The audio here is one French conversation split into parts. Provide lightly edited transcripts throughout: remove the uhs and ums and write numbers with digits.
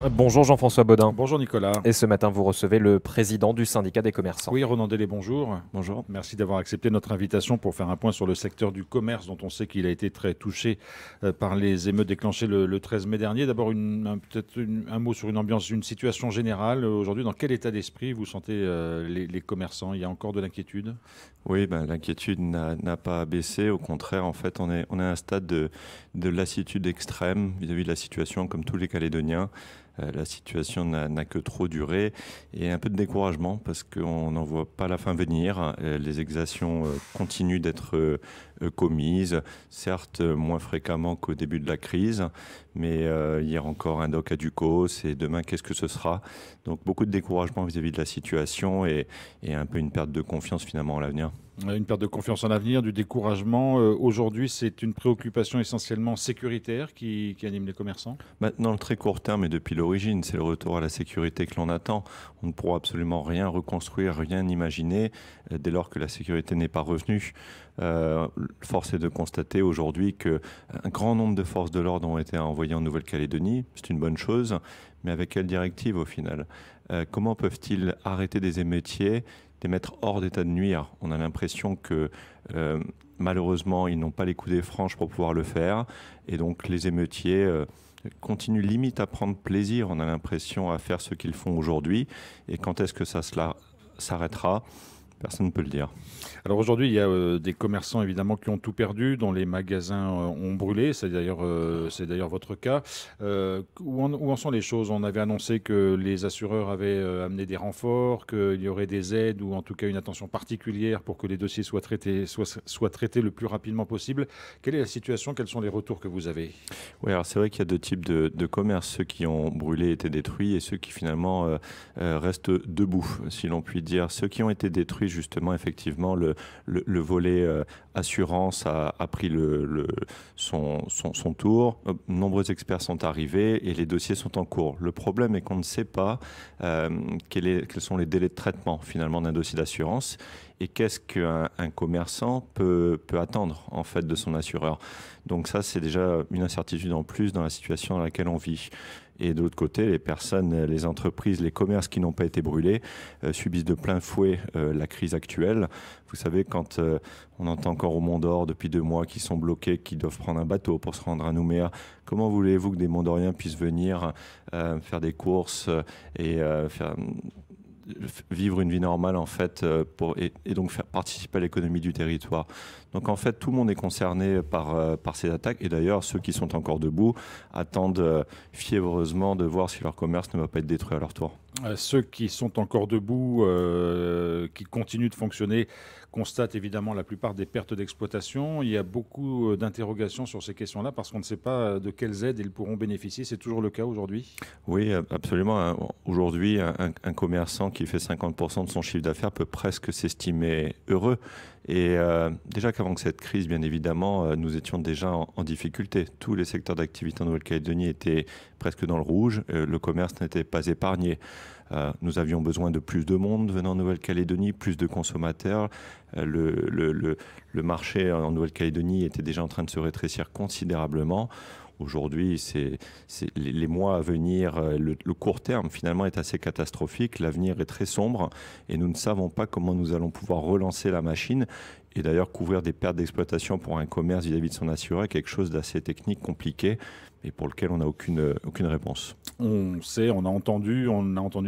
Bonjour Jean-François Bodin. Bonjour Nicolas. Et ce matin, vous recevez le président du syndicat des commerçants. Oui, Ronan Delay, bonjour. Bonjour. Merci d'avoir accepté notre invitation pour faire un point sur le secteur du commerce dont on sait qu'il a été très touché par les émeutes déclenchées le 13 mai dernier. D'abord, peut-être un mot sur une ambiance, une situation générale. Aujourd'hui, dans quel état d'esprit vous sentez les commerçants? Il y a encore de l'inquiétude? Oui, l'inquiétude n'a pas baissé. Au contraire, en fait, on est à un stade de lassitude extrême vis-à-vis de la situation, comme tous les Calédoniens. La situation n'a que trop duré et un peu de découragement parce qu'on n'en voit pas la fin venir. Les exactions continuent d'être commises, certes moins fréquemment qu'au début de la crise, mais hier encore un doc à Ducos et demain qu'est-ce que ce sera? Donc beaucoup de découragement vis-à-vis de la situation et un peu une perte de confiance finalement en l'avenir. Une perte de confiance en l'avenir, du découragement. Aujourd'hui, c'est une préoccupation essentiellement sécuritaire qui anime les commerçants? Dans le très court terme et depuis l'origine, c'est le retour à la sécurité que l'on attend. On ne pourra absolument rien reconstruire, rien imaginer dès lors que la sécurité n'est pas revenue. Force est de constater aujourd'hui qu'un grand nombre de forces de l'ordre ont été envoyées en Nouvelle-Calédonie. C'est une bonne chose, mais avec quelle directive au final? Comment peuvent-ils arrêter des émeutiers, les mettre hors d'état de nuire? On a l'impression que malheureusement, ils n'ont pas les coudées franches pour pouvoir le faire. Et donc les émeutiers continuent limite à prendre plaisir, on a l'impression, à faire ce qu'ils font aujourd'hui. Et quand est-ce que ça s'arrêtera? Personne ne peut le dire. Alors aujourd'hui, il y a des commerçants évidemment qui ont tout perdu, dont les magasins ont brûlé. C'est d'ailleurs votre cas. Où en sont les choses? On avait annoncé que les assureurs avaient amené des renforts, qu'il y aurait des aides ou en tout cas une attention particulière pour que les dossiers soient traités le plus rapidement possible. Quelle est la situation? Quels sont les retours que vous avez? Oui, alors c'est vrai qu'il y a deux types de commerces, ceux qui ont brûlé, été détruits, et ceux qui finalement restent debout, si l'on peut dire. Ceux qui ont été détruits, justement, effectivement, le volet assurance a pris son tour. Nombreux experts sont arrivés et les dossiers sont en cours. Le problème est qu'on ne sait pas quels sont les délais de traitement finalement d'un dossier d'assurance et qu'est-ce qu'un commerçant peut attendre en fait de son assureur. Donc ça, c'est déjà une incertitude en plus dans la situation dans laquelle on vit. Et de l'autre côté, les personnes, les entreprises, les commerces qui n'ont pas été brûlés subissent de plein fouet la crise actuelle. Vous savez, quand on entend encore au Mont d'Or depuis 2 mois qu'ils sont bloqués, qu'ils doivent prendre un bateau pour se rendre à Nouméa, comment voulez-vous que des Mondoriens puissent venir faire des courses et vivre une vie normale en fait et donc faire participer à l'économie du territoire. Donc en fait tout le monde est concerné par ces attaques et d'ailleurs ceux qui sont encore debout attendent fiévreusement de voir si leur commerce ne va pas être détruit à leur tour. Ceux qui sont encore debout, qui continuent de fonctionner, constatent évidemment la plupart des pertes d'exploitation. Il y a beaucoup d'interrogations sur ces questions-là parce qu'on ne sait pas de quelles aides ils pourront bénéficier. C'est toujours le cas aujourd'hui? Oui, absolument. Aujourd'hui, un commerçant qui fait 50% de son chiffre d'affaires peut presque s'estimer heureux. Et déjà qu'avant que cette crise, bien évidemment, nous étions déjà en difficulté. Tous les secteurs d'activité en Nouvelle-Calédonie étaient presque dans le rouge. Le commerce n'était pas épargné. Nous avions besoin de plus de monde venant en Nouvelle-Calédonie, plus de consommateurs. Le marché en Nouvelle-Calédonie était déjà en train de se rétrécir considérablement. Aujourd'hui, les mois à venir, le court terme finalement est assez catastrophique, l'avenir est très sombre et nous ne savons pas comment nous allons pouvoir relancer la machine et d'ailleurs couvrir des pertes d'exploitation pour un commerce vis-à-vis de son assureur, quelque chose d'assez technique, compliqué et pour lequel on n'a aucune réponse. On sait, on a entendu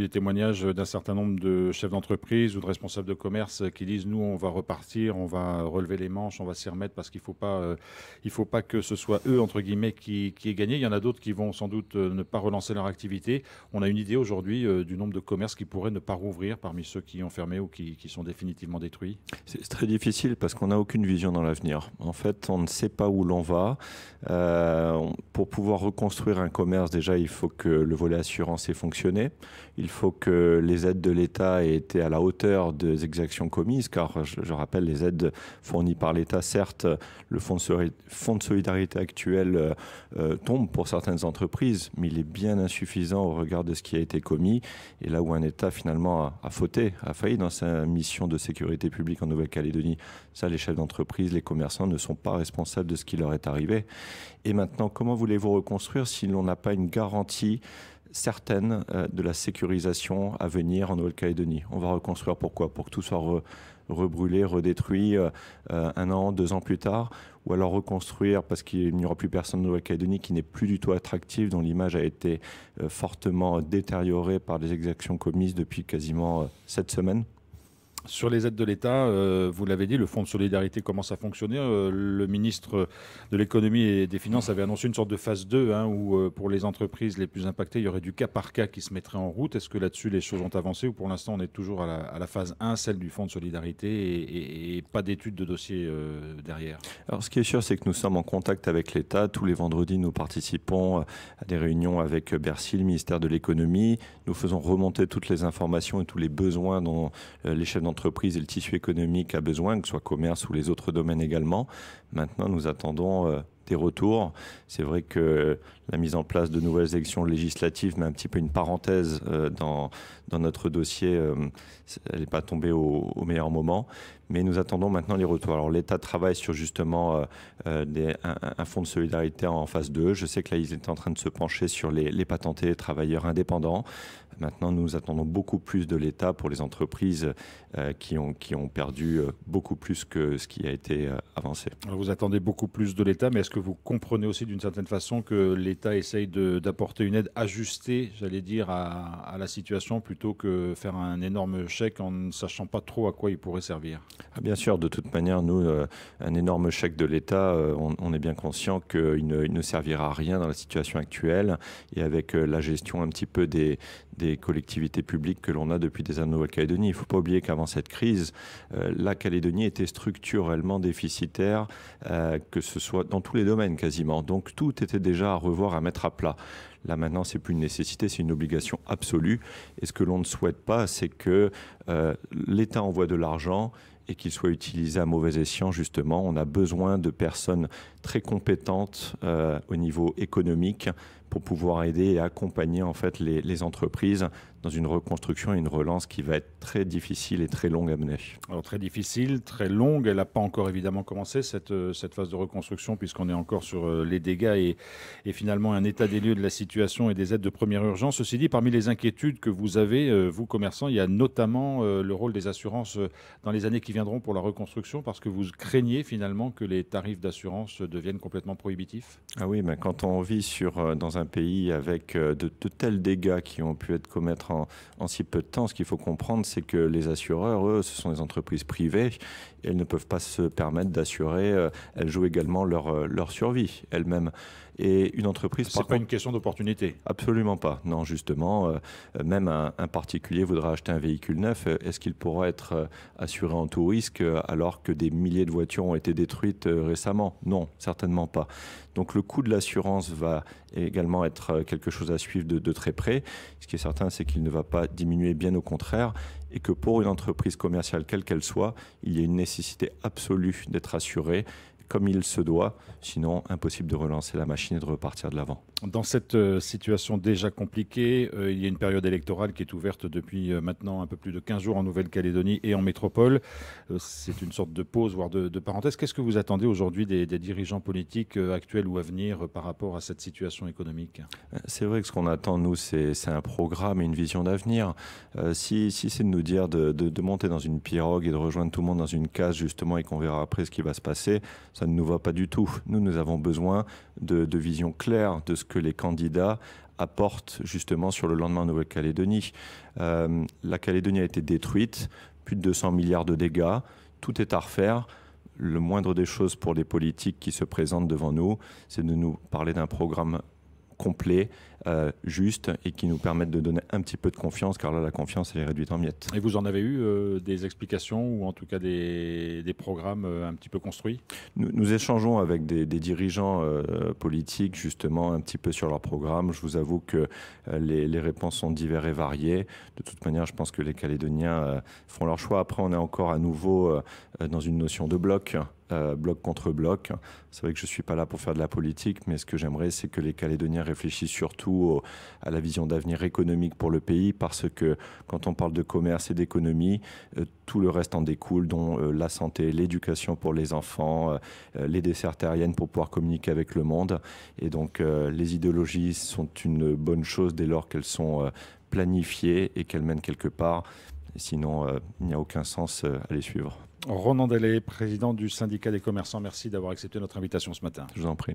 des témoignages d'un certain nombre de chefs d'entreprise ou de responsables de commerce qui disent nous on va repartir, on va relever les manches, on va s'y remettre parce qu'il faut pas que ce soit eux entre guillemets qui aient gagné. Il y en a d'autres qui vont sans doute ne pas relancer leur activité. On a une idée aujourd'hui du nombre de commerces qui pourraient ne pas rouvrir parmi ceux qui ont fermé ou qui sont définitivement détruits. C'est très difficile parce qu'on n'a aucune vision dans l'avenir. En fait, on ne sait pas où l'on va. Pour pouvoir reconstruire un commerce, déjà, il faut que le volet assurance ait fonctionné. Il faut que les aides de l'État aient été à la hauteur des exactions commises, car je rappelle, les aides fournies par l'État, certes, le fonds de solidarité actuel tombe pour certaines entreprises, mais il est bien insuffisant au regard de ce qui a été commis. Et là où un État, finalement, a fauté, a failli dans sa mission de sécurité publique en Nouvelle-Calédonie, ça, les chefs d'entreprise, les commerçants ne sont pas responsables de ce qui leur est arrivé. Et maintenant, comment voulez-vous reconstruire si l'on n'a pas une garantie certaine de la sécurisation à venir en Nouvelle-Calédonie. On va reconstruire pourquoi? Pour que tout soit rebrûlé, redétruit 1 an, 2 ans plus tard, ou alors reconstruire parce qu'il n'y aura plus personne en Nouvelle-Calédonie qui n'est plus du tout attractive, dont l'image a été fortement détériorée par des exactions commises depuis quasiment 7 semaines. Sur les aides de l'État, vous l'avez dit, le fonds de solidarité commence à fonctionner. Le ministre de l'économie et des finances avait annoncé une sorte de phase 2 où pour les entreprises les plus impactées, il y aurait du cas par cas qui se mettrait en route. Est-ce que là-dessus les choses ont avancé ou pour l'instant on est toujours à la phase 1, celle du fonds de solidarité et pas d'étude de dossier derrière? Alors ce qui est sûr, c'est que nous sommes en contact avec l'État. Tous les vendredis, nous participons à des réunions avec Bercy, le ministère de l'économie. Nous faisons remonter toutes les informations et tous les besoins dont les chefs d'entreprise et le tissu économique a besoin, que ce soit commerce ou les autres domaines également. Maintenant, nous attendons des retours. C'est vrai que la mise en place de nouvelles élections législatives met un petit peu une parenthèse dans notre dossier. Elle n'est pas tombée au meilleur moment. Mais nous attendons maintenant les retours. Alors l'État travaille sur justement un fonds de solidarité en phase 2. Je sais que là, ils étaient en train de se pencher sur les patentés travailleurs indépendants. Maintenant, nous attendons beaucoup plus de l'État pour les entreprises qui ont perdu beaucoup plus que ce qui a été avancé. Alors vous attendez beaucoup plus de l'État, mais est-ce que vous comprenez aussi d'une certaine façon que l'État essaye d'apporter une aide ajustée, j'allais dire, à la situation plutôt que faire un énorme chèque en ne sachant pas trop à quoi il pourrait servir? Bien sûr, de toute manière, nous, un énorme chèque de l'État, on est bien conscient qu'il ne servira à rien dans la situation actuelle et avec la gestion un petit peu des collectivités publiques que l'on a depuis des années en Nouvelle-Calédonie. Il ne faut pas oublier qu'avant cette crise, la Calédonie était structurellement déficitaire, que ce soit dans tous les domaines quasiment. Donc tout était déjà à revoir, à mettre à plat. Là maintenant, c'est plus une nécessité, c'est une obligation absolue. Et ce que l'on ne souhaite pas, c'est que l'État envoie de l'argent et qu'il soit utilisé à mauvais escient, justement. On a besoin de personnes très compétentes au niveau économique pour pouvoir aider et accompagner en fait les entreprises dans une reconstruction et une relance qui va être très difficile et très longue à mener. Alors très difficile, très longue, elle n'a pas encore évidemment commencé cette phase de reconstruction puisqu'on est encore sur les dégâts et finalement un état des lieux de la situation et des aides de première urgence. Ceci dit, parmi les inquiétudes que vous avez, vous commerçants, il y a notamment le rôle des assurances dans les années qui viendront pour la reconstruction parce que vous craignez finalement que les tarifs d'assurance deviennent complètement prohibitifs? Ah oui, mais quand on vit dans un pays avec de tels dégâts qui ont pu être commettre en si peu de temps, ce qu'il faut comprendre, c'est que les assureurs, eux, ce sont des entreprises privées et elles ne peuvent pas se permettre d'assurer. Elles jouent également leur survie elles-mêmes. Et une entreprise... C'est pas une question d'opportunité? Absolument pas. Non, justement, même un particulier voudra acheter un véhicule neuf. Est-ce qu'il pourra être assuré en tout risque alors que des milliers de voitures ont été détruites récemment? Non, certainement pas. Donc le coût de l'assurance va également être quelque chose à suivre de très près. Ce qui est certain, c'est qu'il ne va pas diminuer, bien au contraire, et que pour une entreprise commerciale, quelle qu'elle soit, il y a une nécessité absolue d'être assurée comme il se doit, sinon impossible de relancer la machine et de repartir de l'avant. Dans cette situation déjà compliquée, il y a une période électorale qui est ouverte depuis maintenant un peu plus de 15 jours en Nouvelle-Calédonie et en métropole. C'est une sorte de pause, voire de parenthèse. Qu'est-ce que vous attendez aujourd'hui des dirigeants politiques actuels ou à venir par rapport à cette situation économique? C'est vrai que ce qu'on attend, nous, c'est un programme et une vision d'avenir. Si c'est de nous dire de monter dans une pirogue et de rejoindre tout le monde dans une case, justement, et qu'on verra après ce qui va se passer, ça ne nous va pas du tout. Nous avons besoin de vision claire de ce que les candidats apportent justement sur le lendemain en Nouvelle-Calédonie. La Calédonie a été détruite, plus de 200 milliards de dégâts, tout est à refaire. Le moindre des choses pour les politiques qui se présentent devant nous, c'est de nous parler d'un programme complet, juste et qui nous permettent de donner un petit peu de confiance, car là la confiance elle est réduite en miettes. Et vous en avez eu des explications ou en tout cas des programmes un petit peu construits? Nous échangeons avec des dirigeants politiques justement un petit peu sur leur programme. Je vous avoue que les réponses sont diverses et variées. De toute manière, je pense que les Calédoniens font leur choix. Après, on est encore à nouveau dans une notion de bloc. bloc contre bloc. C'est vrai que je ne suis pas là pour faire de la politique, mais ce que j'aimerais, c'est que les Calédoniens réfléchissent surtout à la vision d'avenir économique pour le pays, parce que quand on parle de commerce et d'économie, tout le reste en découle, dont la santé, l'éducation pour les enfants, les dessertes aériennes pour pouvoir communiquer avec le monde. Et donc, les idéologies sont une bonne chose dès lors qu'elles sont planifiées et qu'elles mènent quelque part. Et sinon, il n'y a aucun sens à les suivre. Ronan Delay, président du syndicat des commerçants, merci d'avoir accepté notre invitation ce matin. Je vous en prie.